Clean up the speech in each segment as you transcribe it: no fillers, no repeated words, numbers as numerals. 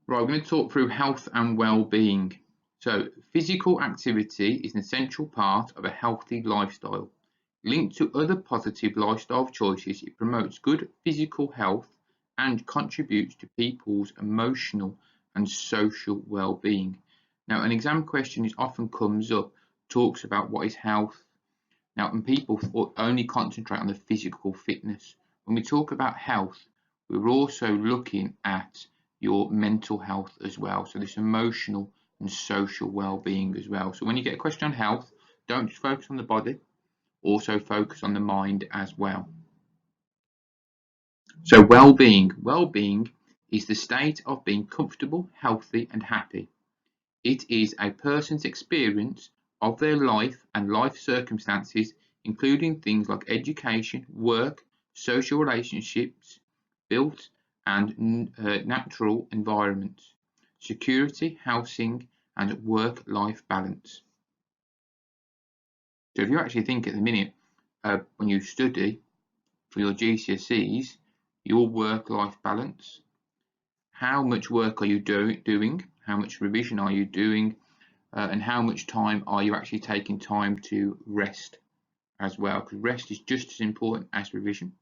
Right, we're going to talk through health and well-being. So, physical activity is an essential part of a healthy lifestyle. Linked to other positive lifestyle choices, it promotes good physical health and contributes to people's emotional and social well-being. Now, an exam question is often comes up, talks about what is health. Now, and people only concentrate on the physical fitness. When we talk about health, we're also looking at your mental health as well. So this emotional and social well-being as well. So when you get a question on health, don't just focus on the body, also focus on the mind as well. So well-being. Well-being is the state of being comfortable, healthy, and happy. It is a person's experience of their life and life circumstances, including things like education, work, social relationships, built and natural environments, security, housing, and work-life balance. So if you actually think at the minute, when you study for your GCSEs, your work-life balance, how much work are you doing, how much revision are you doing, and how much time are you actually taking time to rest as well, because rest is just as important as revision,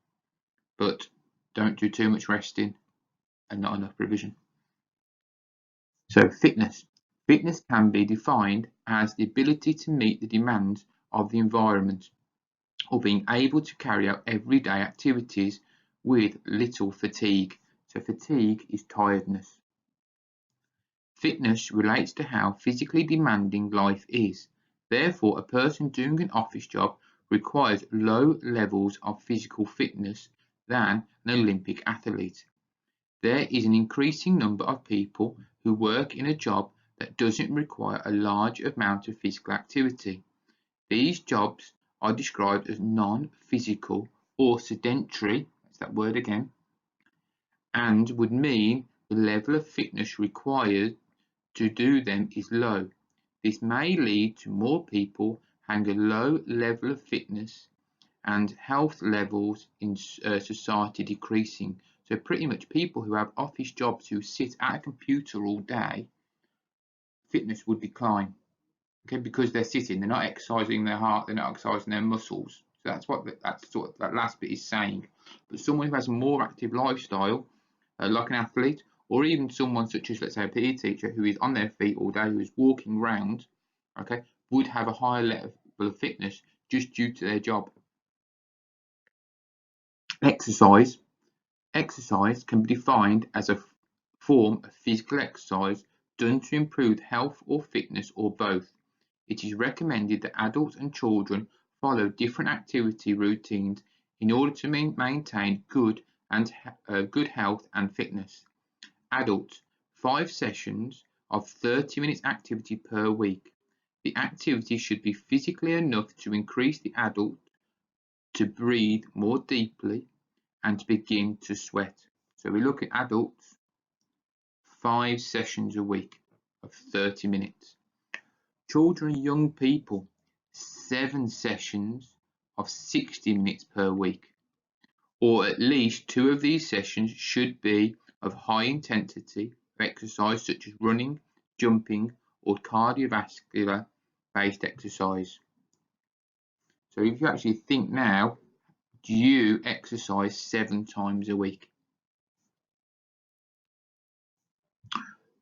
but don't do too much resting and not enough revision. So fitness. Fitness can be defined as the ability to meet the demands of the environment or being able to carry out everyday activities with little fatigue. So fatigue is tiredness. Fitness relates to how physically demanding life is. Therefore, a person doing an office job requires low levels of physical fitness than an Olympic athlete. There is an increasing number of people who work in a job that doesn't require a large amount of physical activity. These jobs are described as non-physical or sedentary, that's that word again, and would mean the level of fitness required to do them is low. This may lead to more people having a low level of fitness and health levels in society decreasing. So pretty much people who have office jobs who sit at a computer all day, fitness would decline. Okay, because they're sitting, they're not exercising their heart, they're not exercising their muscles. So that's what that last bit is saying. But someone who has a more active lifestyle, like an athlete, or even someone such as, let's say, a PE teacher who is on their feet all day, who is walking around, okay, would have a higher level of fitness just due to their job. Exercise. Exercise can be defined as a form of physical exercise done to improve health or fitness or both. It is recommended that adults and children follow different activity routines in order to maintain good health and fitness. Adults, 5 sessions of 30 minutes activity per week. The activity should be physically enough to increase the adult to breathe more deeply and to begin to sweat. So we look at adults, 5 sessions a week of 30 minutes. Children and young people, 7 sessions of 60 minutes per week, or at least 2 of these sessions should be of high intensity exercise such as running, jumping, or cardiovascular based exercise. So if you actually think now, do you exercise 7 times a week?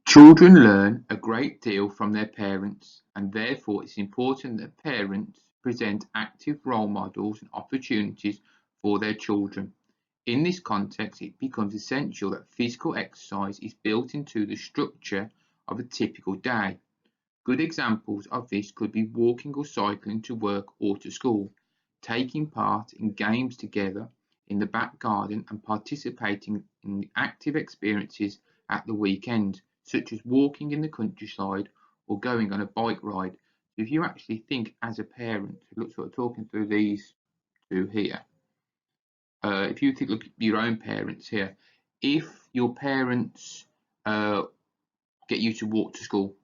Children learn a great deal from their parents, and therefore it's important that parents present active role models and opportunities for their children. In this context, it becomes essential that physical exercise is built into the structure of a typical day. Good examples of this could be walking or cycling to work or to school, taking part in games together in the back garden, and participating in active experiences at the weekend, such as walking in the countryside or going on a bike ride. If you actually think as a parent, look, sort of talking through these two here, if you think, look at your own parents here, if your parents get you to walk to school,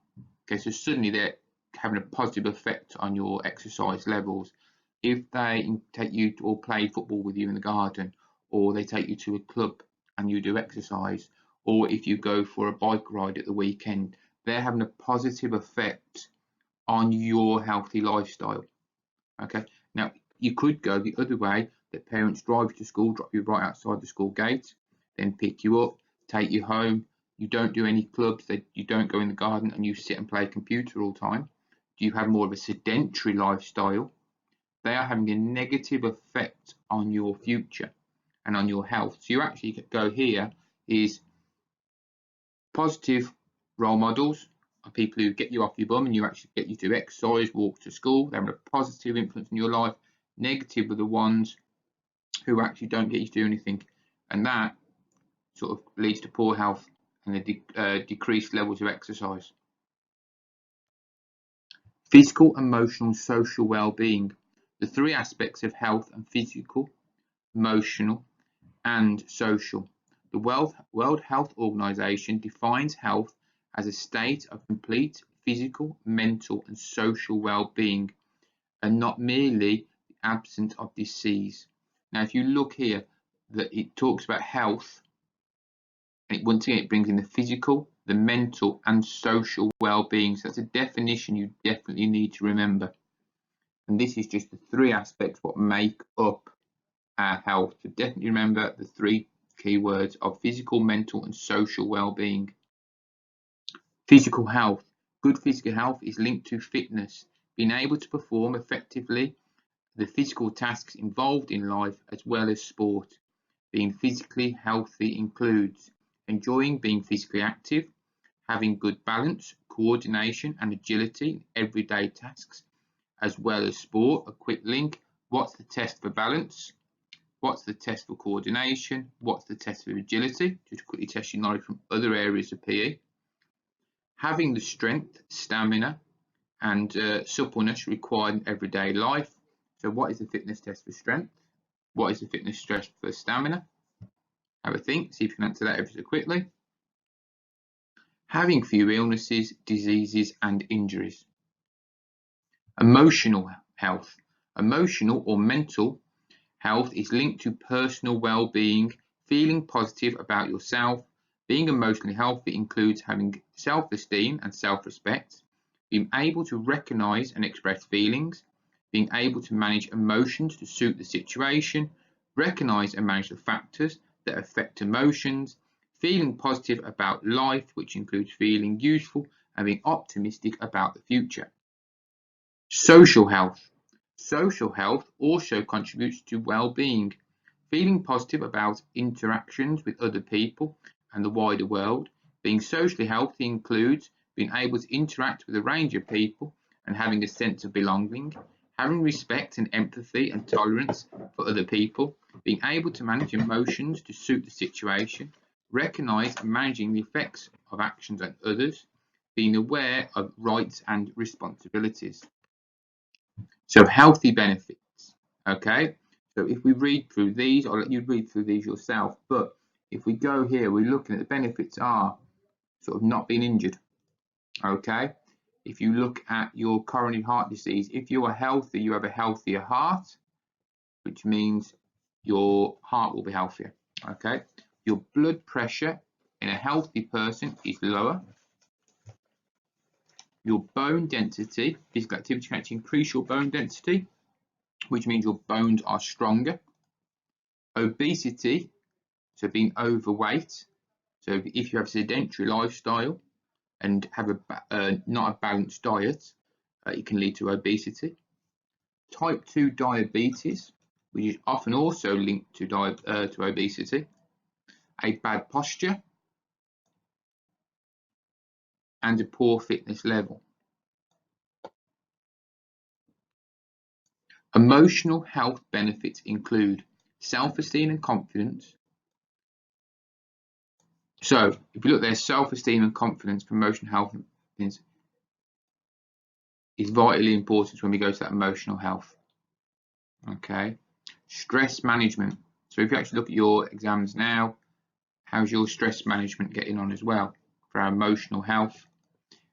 okay, so suddenly they're having a positive effect on your exercise levels. If they take you or play football with you in the garden, or they take you to a club and you do exercise, or if you go for a bike ride at the weekend, they're having a positive effect on your healthy lifestyle. Okay, now you could go the other way, that parents drive you to school, drop you right outside the school gate, then pick you up, take you home. You don't do any clubs, you don't go in the garden, and you sit and play a computer all the time. Do you have more of a sedentary lifestyle? They are having a negative effect on your future and on your health. So you actually could go here is positive role models are people who get you off your bum and you actually get you to exercise, walk to school. They're having a positive influence in your life. Negative are the ones who actually don't get you to do anything, and that sort of leads to poor health and the decreased levels of exercise. Physical, emotional, and social well-being. The three aspects of health and physical, emotional, and social. The World Health Organization defines health as a state of complete physical, mental, and social well-being, and not merely the absence of disease. Now, if you look here, that it talks about health, and once again, it brings in the physical, the mental, and social well-being. So that's a definition you definitely need to remember. And this is just the three aspects what make up our health. So definitely remember the three key words of physical, mental, and social well-being. Physical health. Good physical health is linked to fitness, being able to perform effectively the physical tasks involved in life as well as sport. Being physically healthy includes enjoying being physically active, having good balance, coordination, and agility in everyday tasks, as well as sport. A quick link: what's the test for balance? What's the test for coordination? What's the test for agility? Just to quickly test your knowledge from other areas of PE. Having the strength, stamina, and suppleness required in everyday life. So what is the fitness test for strength? What is the fitness test for stamina? Have a think, see if you can answer that ever so quickly. Having few illnesses, diseases, and injuries. Emotional health. Emotional or mental health is linked to personal well-being, feeling positive about yourself. Being emotionally healthy includes having self-esteem and self-respect, being able to recognize and express feelings, being able to manage emotions to suit the situation, recognize and manage the factors that affect emotions, feeling positive about life, which includes feeling useful and being optimistic about the future. Social health. Social health also contributes to well-being. Feeling positive about interactions with other people and the wider world. Being socially healthy includes being able to interact with a range of people and having a sense of belonging, having respect and empathy and tolerance for other people, being able to manage emotions to suit the situation, recognize and managing the effects of actions on others, being aware of rights and responsibilities. So healthy benefits, okay? So if we read through these, I'll let you read through these yourself, but if we go here, we're looking at the benefits are sort of not being injured, okay? If you look at your coronary heart disease, if you are healthy, you have a healthier heart, which means your heart will be healthier, okay? Your blood pressure in a healthy person is lower. Your bone density, physical activity can actually increase your bone density, which means your bones are stronger. Obesity, so being overweight, so if you have a sedentary lifestyle and have not a balanced diet, it can lead to obesity. Type 2 diabetes, which is often also linked to obesity. A bad posture and a poor fitness level. Emotional health benefits include self-esteem and confidence. So if you look there, self-esteem and confidence for emotional health is vitally important when we go to that emotional health. Okay. Stress management. So if you actually look at your exams now, how's your stress management getting on as well for our emotional health?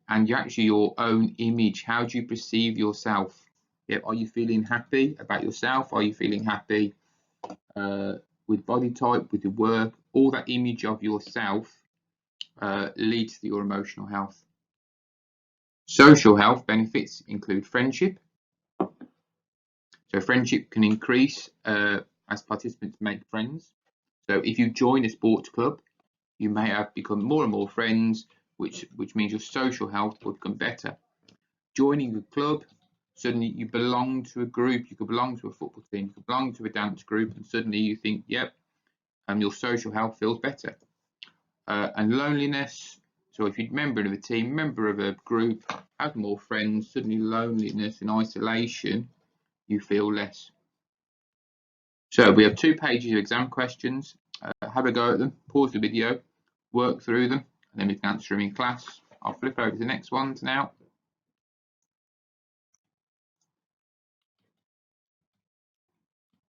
And actually your own image, how do you perceive yourself? Yeah, are you feeling happy about yourself? Are you feeling happy with body type, with your work? All that image of yourself leads to your emotional health. Social health benefits include friendship. So friendship can increase as participants make friends. So if you join a sports club, you may have become more and more friends, which means your social health will become better. Joining a club, suddenly you belong to a group. You could belong to a football team, you could belong to a dance group, and suddenly you think, yep, your social health feels better. And loneliness. So if you're a member of a team, member of a group, have more friends, suddenly loneliness and isolation, you feel less. So we have 2 pages of exam questions. Have a go at them, pause the video, work through them, and then we can answer them in class. I'll flip over to the next ones now.